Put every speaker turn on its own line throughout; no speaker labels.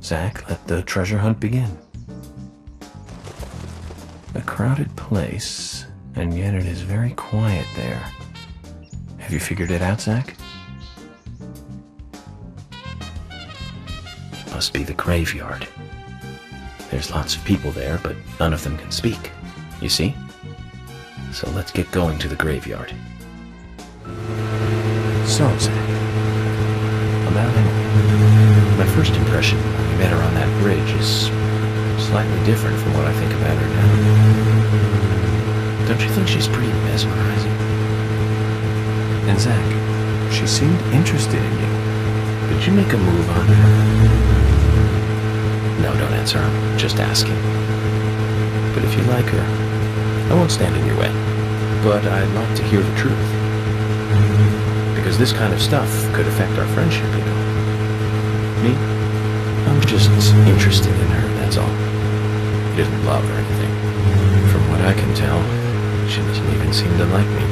Zach, let the treasure hunt begin. A crowded place, and yet it is very quiet there. Have you figured it out, Zach? It must be the graveyard. There's lots of people there, but none of them can speak. You see? So let's get going to the graveyard. So, Zach, about Emily. My first impression when we met her on that bridge is slightly different from what I think about her now. Don't you think she's pretty mesmerizing? And Zach, she seemed interested in you. Did you make a move on her? No, don't answer. I'm just asking. But if you like her, I won't stand in your way. But I'd like to hear the truth. Because this kind of stuff could affect our friendship, you know. Me? I'm just interested in her, that's all. He doesn't love or anything. From what I can tell, she doesn't even seem to like me.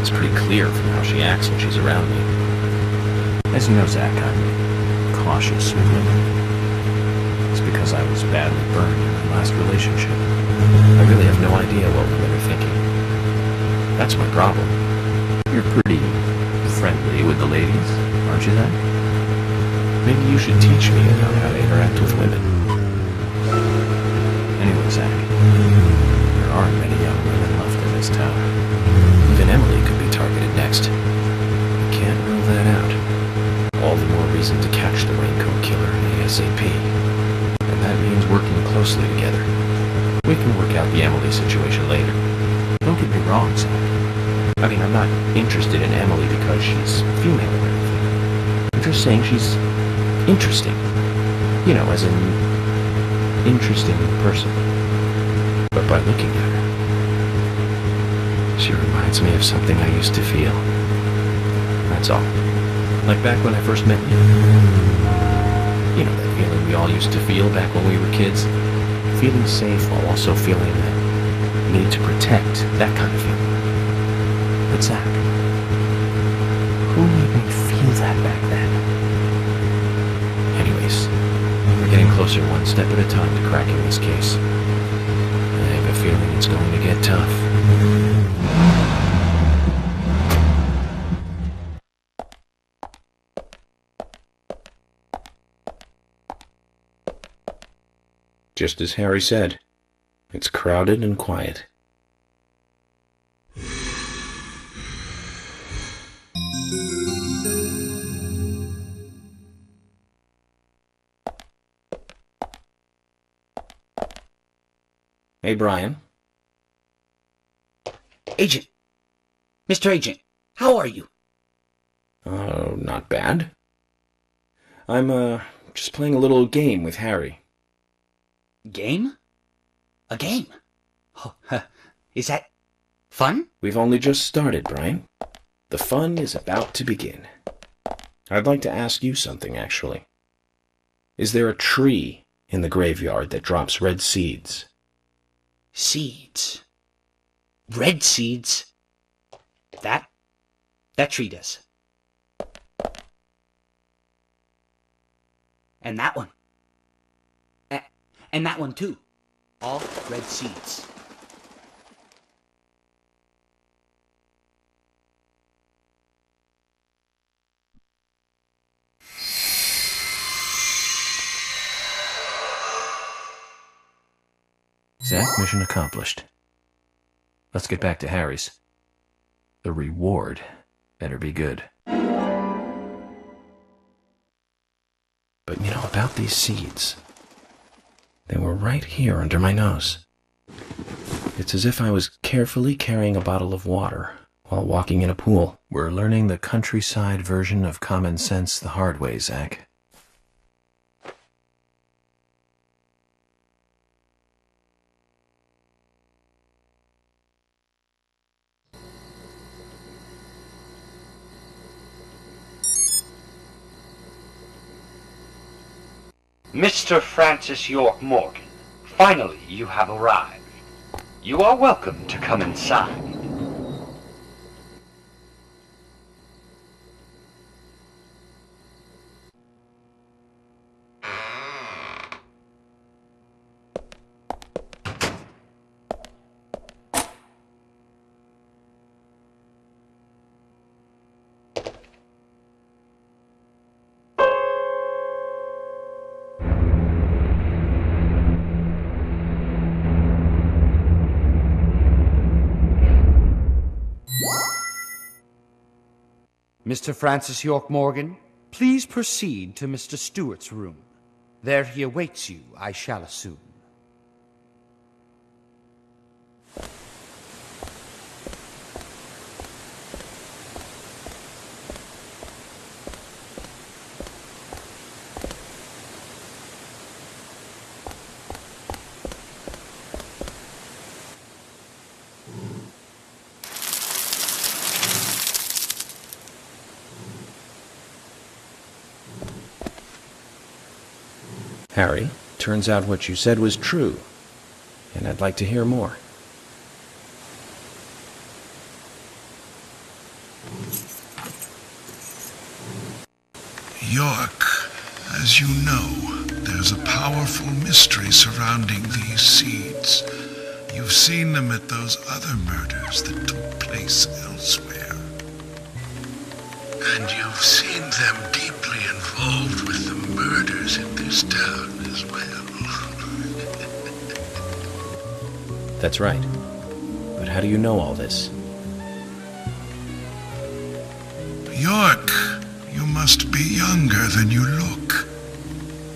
It's pretty clear from how she acts when she's around me. As you know, Zach, I'm cautious with women. It's because I was badly burned in my last relationship. I really have no idea what women are thinking. That's my problem. You're pretty friendly with the ladies, aren't you, Zach? Maybe you should teach me about how to interact with women. Anyway, Zach, there aren't many young women left in this town. Even Emily could be targeted next. I can't rule that out. All the more reason to catch the raincoat killer ASAP. And that means working closely together. We can work out the Emily situation later. Don't get me wrong, Zach. I mean, I'm not interested in Emily because she's female or anything. I'm just saying she's interesting. You know, as an interesting person. But by looking at her, she reminds me of something I used to feel. That's all. Like back when I first met you. You know, that feeling we all used to feel back when we were kids. Feeling safe while also feeling that need to protect, that kind of feeling. But Zach, who made me feel that back then? Anyways, we're getting closer one step at a time to cracking this case. I have a feeling it's going to get tough. Just as Harry said, it's crowded and quiet. Hey, Brian.
Agent! Mr. Agent, how are you?
Not bad. I'm, just playing a little game with Harry.
Game? A game? Oh, is that fun?
We've only just started, Brian. The fun is about to begin. I'd like to ask you something, actually. Is there a tree in the graveyard that drops red seeds?
Seeds? Red seeds? That tree does. And that one. And that one too. All red seeds.
Zach, mission accomplished. Let's get back to Harry's. The reward better be good. But you know about these seeds? They were right here under my nose. It's as if I was carefully carrying a bottle of water while walking in a pool. We're learning the countryside version of common sense the hard way, Zach.
Mr. Francis York Morgan, finally you have arrived. You are welcome to come inside.
Mr. Francis York Morgan, please proceed to Mr. Stewart's room. There he awaits you, I shall assume.
Harry, turns out what you said was true, and I'd like to hear more.
York, as you know, there's a powerful mystery surrounding these seeds. You've seen them at those other murders that took place elsewhere. And you've seen them deeply involved with the murders in this town as well.
That's right. But how do you know all this?
York, you must be younger than you look.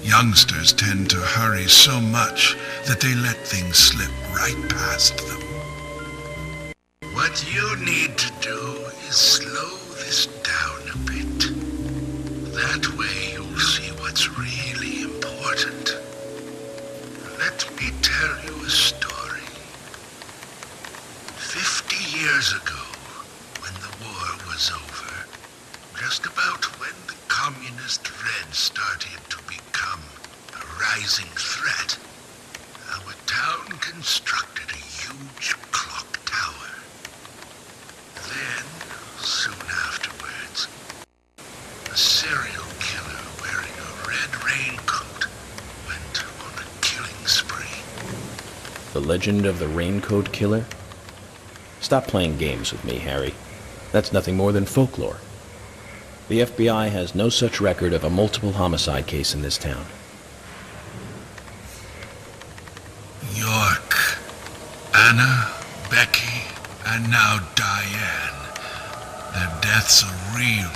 Youngsters tend to hurry so much that they let things slip right past them. What you need to do is slow this down a bit. That way you'll see what's really important. Let me tell you a story. 50 years ago, when the war was over, just about when the communist Red started to become a rising threat, our town constructed a huge clock tower. Then, soon afterwards, a serial killer wearing a red raincoat went on a killing spree.
The legend of the Raincoat Killer? Stop playing games with me, Harry. That's nothing more than folklore. The FBI has no such record of a multiple homicide case in this town.
York, Anna, Becky, and now Diane. Their deaths are real,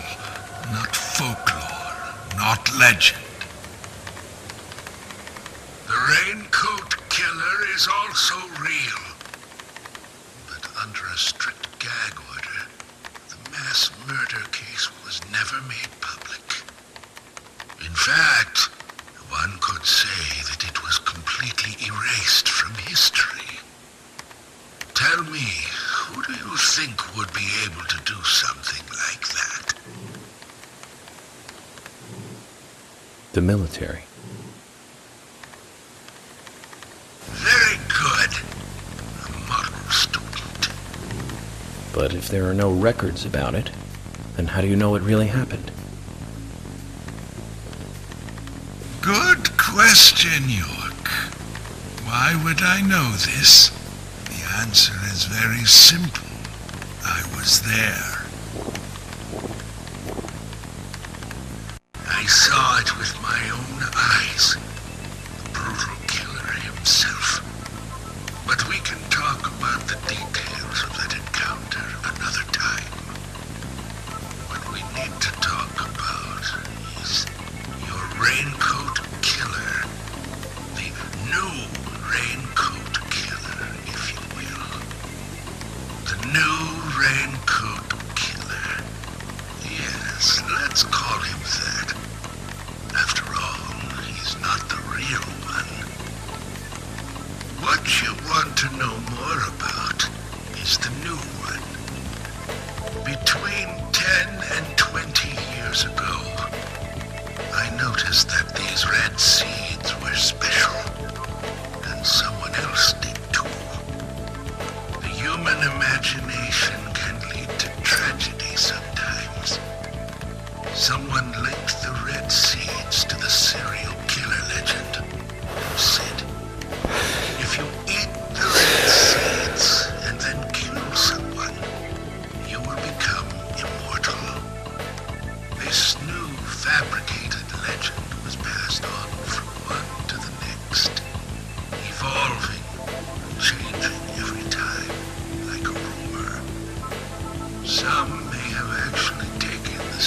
not folklore, not legend. The Raincoat Killer is also real. But under a strict gag order, the mass murder case was never made public. In fact, one could say that it was completely erased from history. Tell me, who do you think would be able to do something like that?
The military.
Very good. A model student.
But if there are no records about it, then how do you know it really happened?
Good question, York. Why would I know this? The answer is very simple. I was there. I saw it with my own eyes. The brutal killer himself. But we can talk about the details of that encounter another time. What we need to talk about is your Raincoat Killer. The new Raincoat Killer, if you will. The new Raincoat Killer. Yes, let's call him that. After all, he's not the real one. What you want to know more about is the new one. Between 10 and 20 years ago, I noticed that these red seeds were special, and someone else did too. The human imagination can lead to tragedy sometimes. Someone linked the red seeds to the serial killer legend and said, if you eat the red seeds and then kill someone, you will become immortal. This new fabricated legend was passed on from one to the next, evolving and changing every time, like a rumor. Some may have actually taken the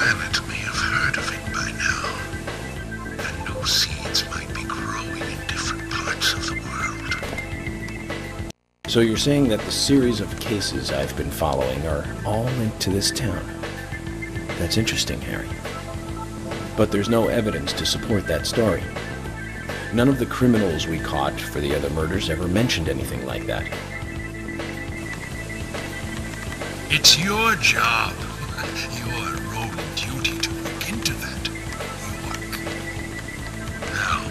planet may have heard of it by now, and new seeds might be growing in different parts of the world.
So you're saying that the series of cases I've been following are all linked to this town? That's interesting, Harry. But there's no evidence to support that story. None of the criminals we caught for the other murders ever mentioned anything like that.
It's your job, your role and duty to look into that, York. Now,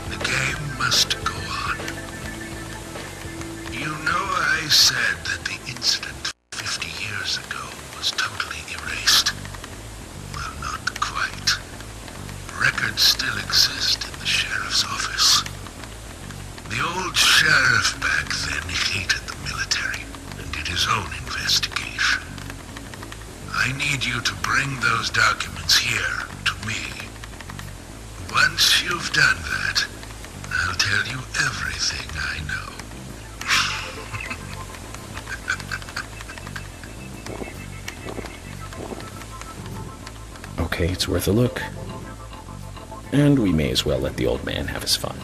the game must go on. You know I said that the incident 50 years ago was totally erased. Well, not quite. Records still exist in the sheriff's office. The old sheriff back then hated the military and did his own investigation. I need you to bring those documents here to me. Once you've done that, I'll tell you everything I know.
Okay, it's worth a look. And we may as well let the old man have his fun.